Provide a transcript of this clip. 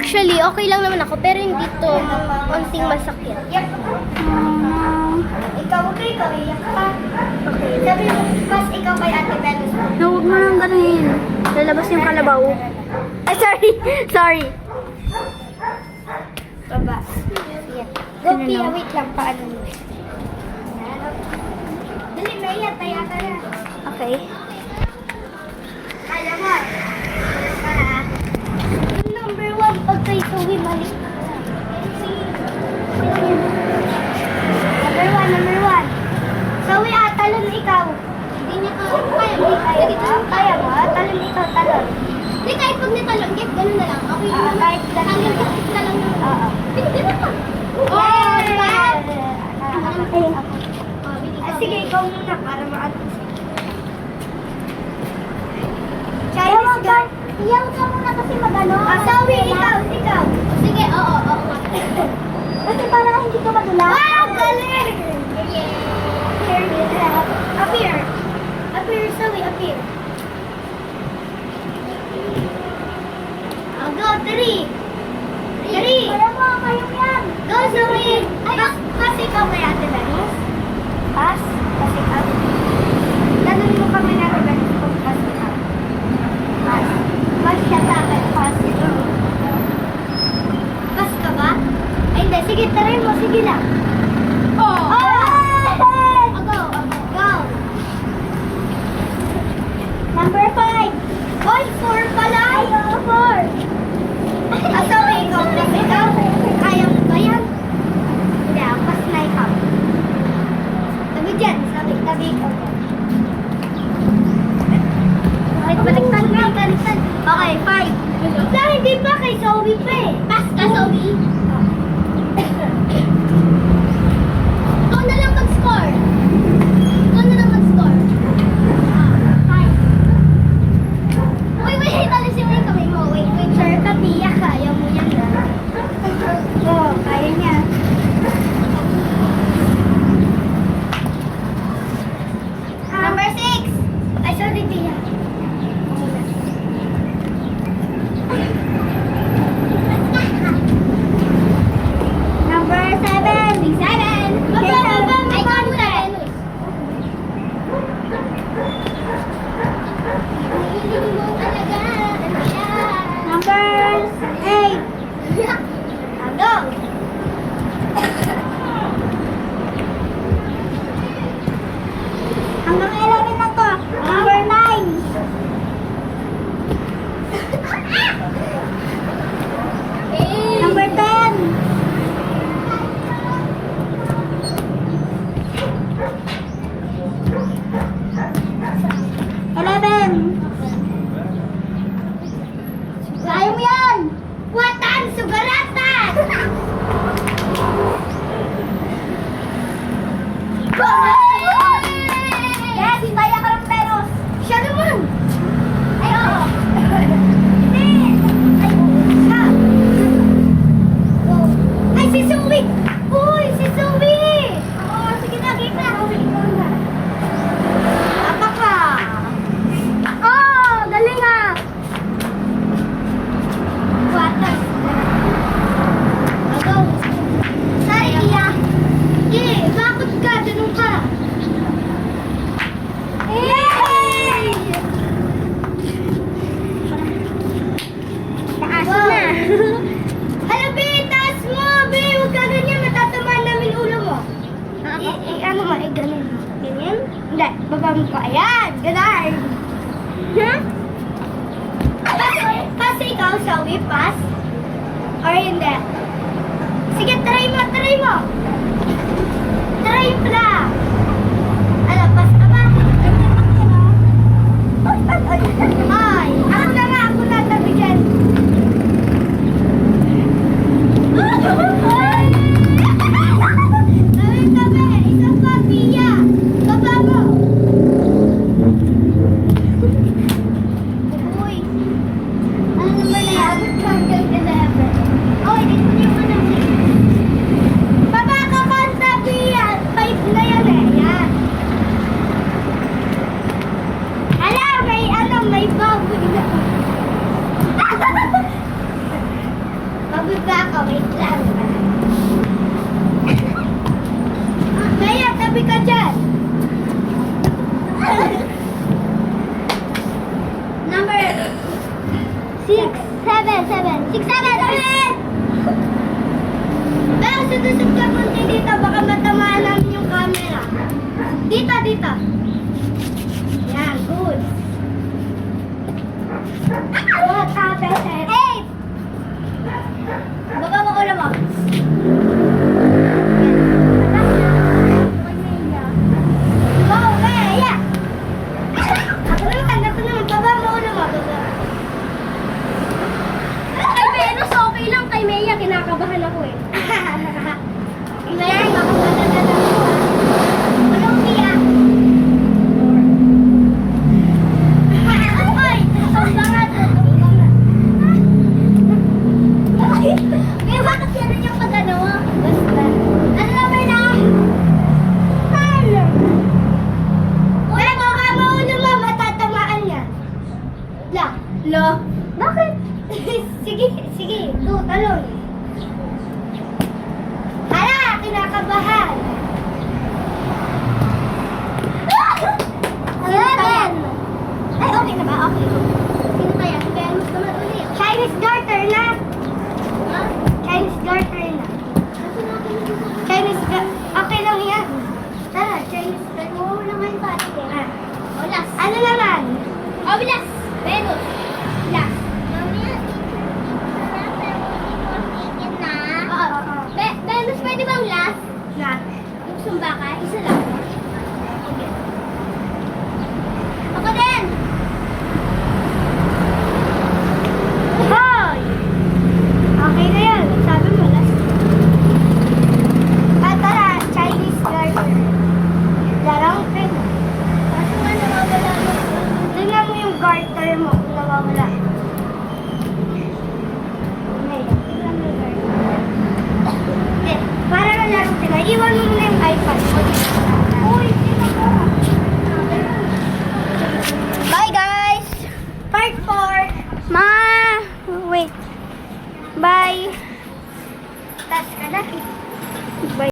Actually, okay lang naman ako, pero hindi to konting masakit. Ikaw, okay, ikaw, iyak ka. Sabi mo, mas ikaw kay Ate Venus. No, huwag mo nang ganuhin. Lalabas yung kalabaw. Ay, sorry. Sorry. Baba. Yan. Go, Pia, wait lang. Paano mo? Dali, Maya, taya ka na. Okay. Alam mo, number 1 pag kay Zoe, mali. Number 1. Zoe, talon ikaw. Hindi niya kaya. Kaya mo, talon ikaw, talon. Hindi, kahit pag natalon, ganun na lang. Okay, Kahit hanggang ganun. kapit na lang. Oo. Hindi na pa. Oh, diba? Sige. Sige, ikaw muna para ma-atos. Chinese girl. Iyaw ka muna kasi mag-ano. Zoe, ikaw. Sige, oo. Kasi para hindi ka madula. Wow, galing! Appear. Appear, Zoe, appear. Go, 3. 3. Para mo, kayo yan. Go, Zoe. Pass ikaw kay Ate Venus. Pass? Pass ikaw. Tanong mo kami na Ate Venus kung pass ikaw. Pass. Pass siya sa akin. Pass ito. Pass ka ba? Ay, hindi. Sige, try mo. Sige lang. Oh. Go. Go. Number 5. Oy, 4 pala. Ay, 4. Asawa ikaw. Plus ikaw. Kaya mo ba yan? Hindi, pas na ikaw. Tabi dyan. Tabi ikaw. Baliktad. Okay, 5. Wala, hindi pa. Kay Zoe pa eh. Pass ka, Zoe. Ikaw na lang mag-score. Wait, alisin mo yung kamay mo. Wait. Sir, Katia, kaya mo yan na. Oo, kaya niya. Number 6. Ay, sorry, Tia. Number 7. Big 7. Baba. Ay, ikaw muna, Venus. Hiling mo talaga. Ano yan? Number 8. Go. Hanggang 11 na to. Number 9. Number 10. Eleven. Kaya mo yan! Watan! Sugaratan! Yes! Taya ka ng peros! Siya naman! Ay, oo! Hindi! Ay, siya! Oh. Ay, si Zoe! Uy, si Zoe! Oo, sige na, game na! Apa ka? Oh, galing ah! Watas. Go. Sorry, Iya. Bakit ka? Ganun ka. Yay! Taas na. Hala, Be, taas mo, Be. Huwag ka ganyan. Matatamaan namin ulo mo. Ano mo, ganun. Ganyan? Hindi, baba mo pa. Ayan, ganun. Huh? Pass ikaw, Zoe, pass? Or hindi? Sige, try mo. Try mo na. Ano, pass ka ba? Ay, ako na nga, ako na tabi dyan. Tabi, isang pa, Pia. Baba mo. Uy. Ano naman na yan? Hanggang 11. Oh, hindi ko niyo mo na. Baba ka, Pia. 5 na yan eh. 6, 7, 7. 6, 7, 7! Pero susut ka punti dito, baka matamaan namin yung camera. Dito, dito. Yan, good. What happened? 8! Baba mo ulo mo. Go, Maya! Ako naman. Baba mo ulo mo. Baba. Ay, Venus, okay lang kay Maya. Kinakabahan ako eh. Maya, baka matatagal ako. Walang umiyak. Ay! Tumbangan! May bakit yan yung pag-ano? Basta. Ano naman na? Ano? Wala mo ka maulo mo, matatamaan niya. La. Bakit? Sige, sige. Go, talon. Hala, kinakabahan. 7! Ay, okay na ba? Okay. Sino kaya? Si Venus naman ulit. Chinese garter na. Ha? Chinese garter na. Chinese garter. Okay lang yan. Tara, Chinese garter. Oo naman pa. Sige. Olas. Ano naman? Olas.